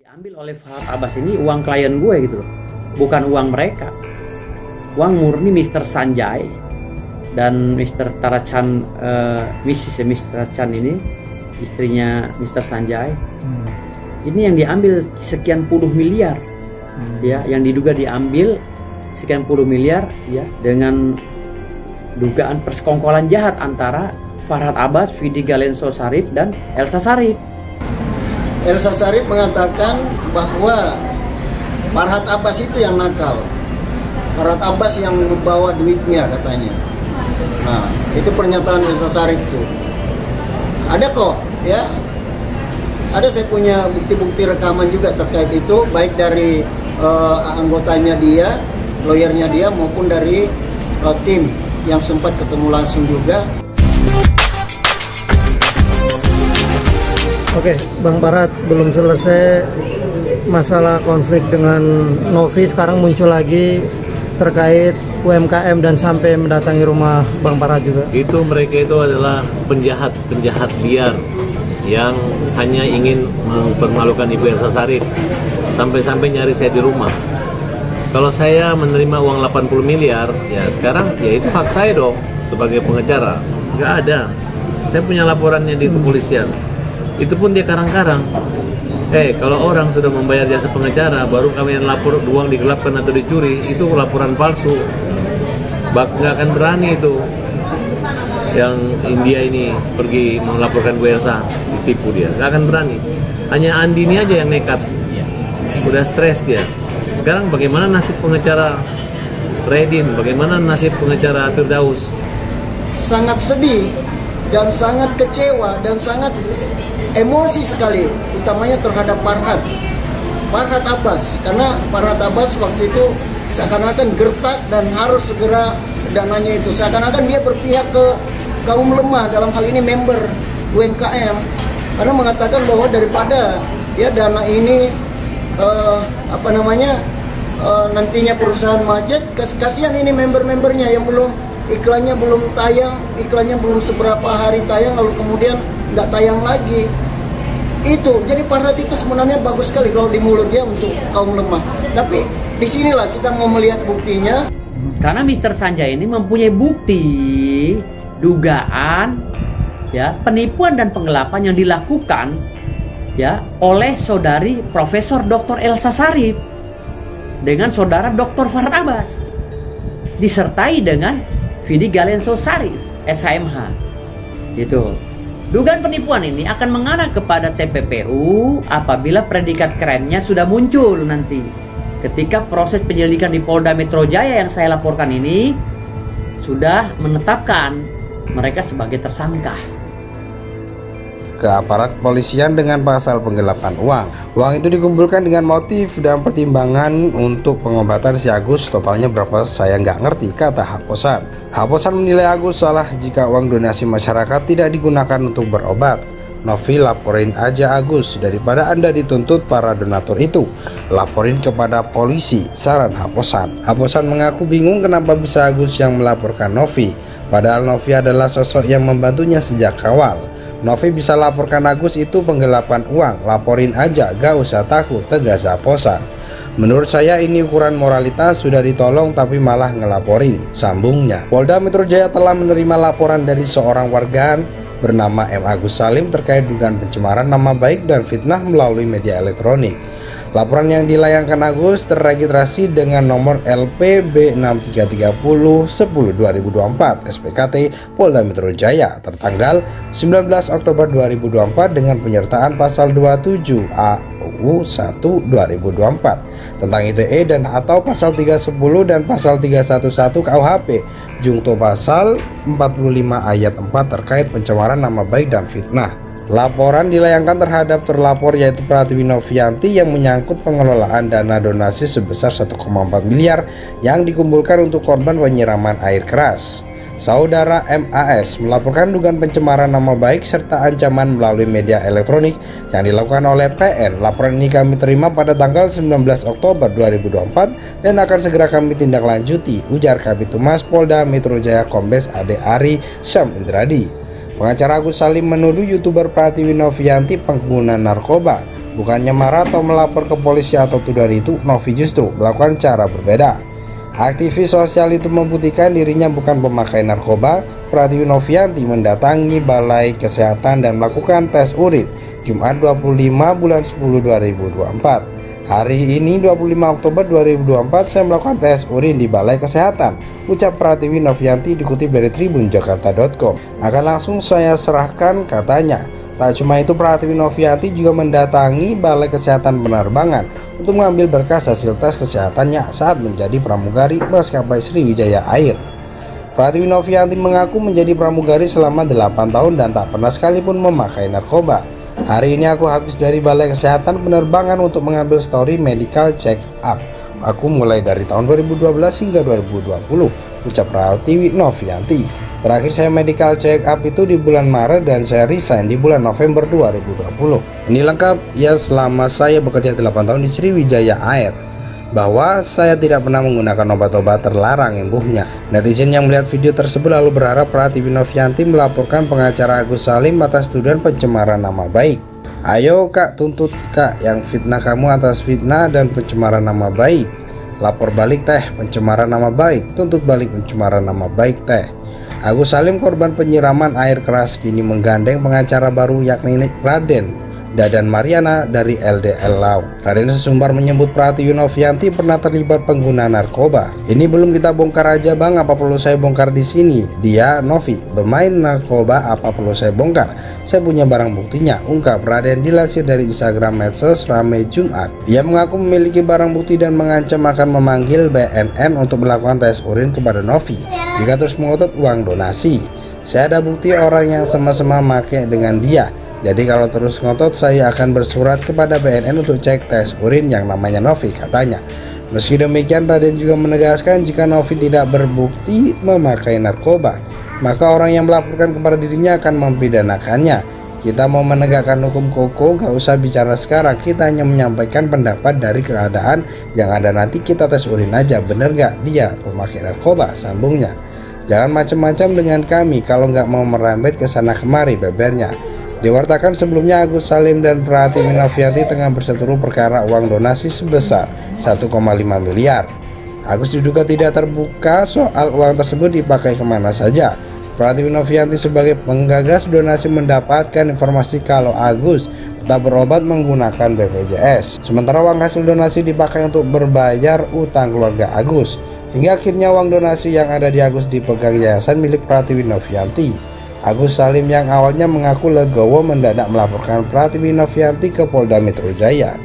Diambil oleh Farhad Abbas ini uang klien gue gitu loh, bukan uang mereka. Uang murni Mr. Sanjay dan Mr. Tarachan, Mr. Chan ini istrinya Mr. Sanjay. Ini yang diambil sekian puluh miliar, ya, yang diduga diambil sekian puluh miliar, ya, dengan dugaan persekongkolan jahat antara Farhad Abbas, Vidi Galenso Sarip dan Elsa Sarip. Elsa Sarip mengatakan bahwa Farhad Abbas itu yang nakal. Farhad Abbas yang membawa duitnya katanya. Nah, itu pernyataan Elsa Sarip itu. Ada kok, ya. Ada, saya punya bukti-bukti rekaman juga terkait itu, baik dari anggotanya dia, lawyernya dia, maupun dari tim yang sempat ketemu langsung juga. Oke, Bang Farhad, belum selesai masalah konflik dengan Novi, sekarang muncul lagi terkait UMKM dan sampai mendatangi rumah Bang Farhad juga. Itu mereka itu adalah penjahat liar yang hanya ingin mempermalukan Ibu Elsa Sarip, sampai-sampai nyari saya di rumah. Kalau saya menerima uang 80 miliar, ya sekarang ya itu hak saya dong sebagai pengacara. Nggak ada. Saya punya laporannya di kepolisian. Itu pun dia karang-karang. Kalau orang sudah membayar jasa pengacara, baru kami lapor uang digelapkan atau dicuri, itu laporan palsu. Nggak akan berani itu yang India ini pergi melaporkan Bu Elsa, ditipu dia. Nggak akan berani. Hanya Andi ini aja yang nekat. Udah stres dia. Sekarang bagaimana nasib pengacara Redin? Bagaimana nasib pengacara Firdaus? Sangat sedih dan sangat kecewa dan sangat emosi sekali, utamanya terhadap Farhad Abbas, karena Farhad Abbas waktu itu seakan-akan gertak dan harus segera dananya itu, seakan-akan dia berpihak ke kaum lemah, dalam hal ini member UMKM, karena mengatakan bahwa daripada ya dana ini nantinya perusahaan macet, kasihan ini member-membernya yang iklannya belum tayang, iklannya belum seberapa hari tayang, lalu kemudian nggak tayang lagi. Itu, jadi Farhad itu sebenarnya bagus sekali kalau di mulutnya untuk kaum lemah. Tapi disinilah kita mau melihat buktinya. Karena Mr. Sanjay ini mempunyai bukti dugaan, ya, penipuan dan penggelapan yang dilakukan, ya, oleh saudari Profesor Dr. Elsa Sarip dengan saudara Dr. Farhad Abbas, disertai dengan Vidi Galenso Sarip, SHMH. Gitu. Dugaan penipuan ini akan mengarah kepada TPPU apabila predikat krimnya sudah muncul nanti. Ketika proses penyelidikan di Polda Metro Jaya yang saya laporkan ini sudah menetapkan mereka sebagai tersangka. Ke aparat kepolisian dengan pasal penggelapan uang. Uang itu dikumpulkan dengan motif dan pertimbangan untuk pengobatan si Agus. Totalnya berapa saya nggak ngerti, kata Haposan. Haposan menilai Agus salah jika uang donasi masyarakat tidak digunakan untuk berobat. Novi, laporin aja Agus daripada Anda dituntut para donatur itu. Laporin kepada polisi, saran Haposan. Haposan mengaku bingung kenapa bisa Agus yang melaporkan Novi, padahal Novi adalah sosok yang membantunya sejak awal. Novi bisa laporkan Agus itu penggelapan uang, laporin aja, gak usah takut, tegas Haposan. Menurut saya ini ukuran moralitas, sudah ditolong tapi malah ngelaporin, sambungnya. Polda Metro Jaya telah menerima laporan dari seorang warga bernama M. Agus Salim terkait dugaan pencemaran nama baik dan fitnah melalui media elektronik. Laporan yang dilayangkan Agus terregistrasi dengan nomor LPB 6330/10/2024 SPKT Polda Metro Jaya tertanggal 19 Oktober 2024 dengan penyertaan pasal 27 AUU 1 2024 tentang ITE dan atau pasal 310 dan pasal 311 KUHP jungto pasal 45 ayat 4 terkait pencemaran nama baik dan fitnah. Laporan dilayangkan terhadap terlapor yaitu Pratiwi Novianti yang menyangkut pengelolaan dana donasi sebesar 1,4 miliar yang dikumpulkan untuk korban penyiraman air keras. Saudara MAS melaporkan dugaan pencemaran nama baik serta ancaman melalui media elektronik yang dilakukan oleh PN. Laporan ini kami terima pada tanggal 19 Oktober 2024 dan akan segera kami tindak lanjuti, ujar Kabid Humas Polda Metro Jaya Kombes Ade Ari Syam Indradi. Pengacara Agus Salim menuduh YouTuber Pratiwi Novianti pengguna narkoba. Bukannya marah atau melapor ke polisi atau tuduhan itu, Novi justru melakukan cara berbeda. Aktivis sosial itu membuktikan dirinya bukan pemakai narkoba. Pratiwi Novianti mendatangi Balai Kesehatan dan melakukan tes urin Jumat 25 bulan 10 2024. Hari ini 25 Oktober 2024 saya melakukan tes urin di Balai Kesehatan, ucap Pratiwi Novianti dikutip dari tribunjakarta.com. Akan langsung saya serahkan, katanya. Tak cuma itu, Pratiwi Novianti juga mendatangi Balai Kesehatan Penerbangan untuk mengambil berkas hasil tes kesehatannya saat menjadi pramugari maskapai Sriwijaya Air. Pratiwi Novianti mengaku menjadi pramugari selama 8 tahun dan tak pernah sekalipun memakai narkoba. Hari ini aku habis dari Balai Kesehatan Penerbangan untuk mengambil story medical check up. Aku mulai dari tahun 2012 hingga 2020, ucap Pratiwi Novianti. Terakhir saya medical check up itu di bulan Maret dan saya resign di bulan November 2020. Ini lengkap ya selama saya bekerja 8 tahun di Sriwijaya Air, bahwa saya tidak pernah menggunakan obat-obat terlarang, imbuhnya. Netizen yang melihat video tersebut lalu berharap Pratiwi Novianti melaporkan pengacara Agus Salim atas tuduhan pencemaran nama baik. Ayo kak, tuntut kak yang fitnah kamu atas fitnah dan pencemaran nama baik. Lapor balik teh pencemaran nama baik, tuntut balik pencemaran nama baik teh. Agus Salim, korban penyiraman air keras, kini menggandeng pengacara baru yakni Raden Dadan Mariana dari LDL Law. Raden sesumbar menyebut Pratiwi Novianti pernah terlibat pengguna narkoba. Ini belum kita bongkar aja bang, apa perlu saya bongkar di sini? Dia Novi bermain narkoba, apa perlu saya bongkar? Saya punya barang buktinya, ungkap Raden dilansir dari Instagram medsos Rame Jumat. Ia mengaku memiliki barang bukti dan mengancam akan memanggil BNN untuk melakukan tes urin kepada Novi jika terus mengotot uang donasi. Saya ada bukti orang yang sama-sama make dengan dia. Jadi kalau terus ngotot saya akan bersurat kepada BNN untuk cek tes urin yang namanya Novi, katanya. Meski demikian, Raden juga menegaskan jika Novi tidak berbukti memakai narkoba, maka orang yang melaporkan kepada dirinya akan mempidanakannya. Kita mau menegakkan hukum koko, gak usah bicara sekarang, kita hanya menyampaikan pendapat dari keadaan yang ada, nanti kita tes urin aja, bener gak dia pemakai narkoba, sambungnya. Jangan macam-macam dengan kami kalau nggak mau merembet ke sana kemari, bebernya. Diwartakan sebelumnya Agus Salim dan Pratiwi Novianti tengah berseteru perkara uang donasi sebesar 1,5 miliar. Agus diduga tidak terbuka soal uang tersebut dipakai kemana saja. Pratiwi Novianti sebagai penggagas donasi mendapatkan informasi kalau Agus tetap berobat menggunakan BPJS. Sementara uang hasil donasi dipakai untuk berbayar utang keluarga Agus. Hingga akhirnya uang donasi yang ada di Agus dipegang yayasan milik Pratiwi Novianti. Agus Salim yang awalnya mengaku legowo mendadak melaporkan Pratiwi Novianti ke Polda Metro Jaya.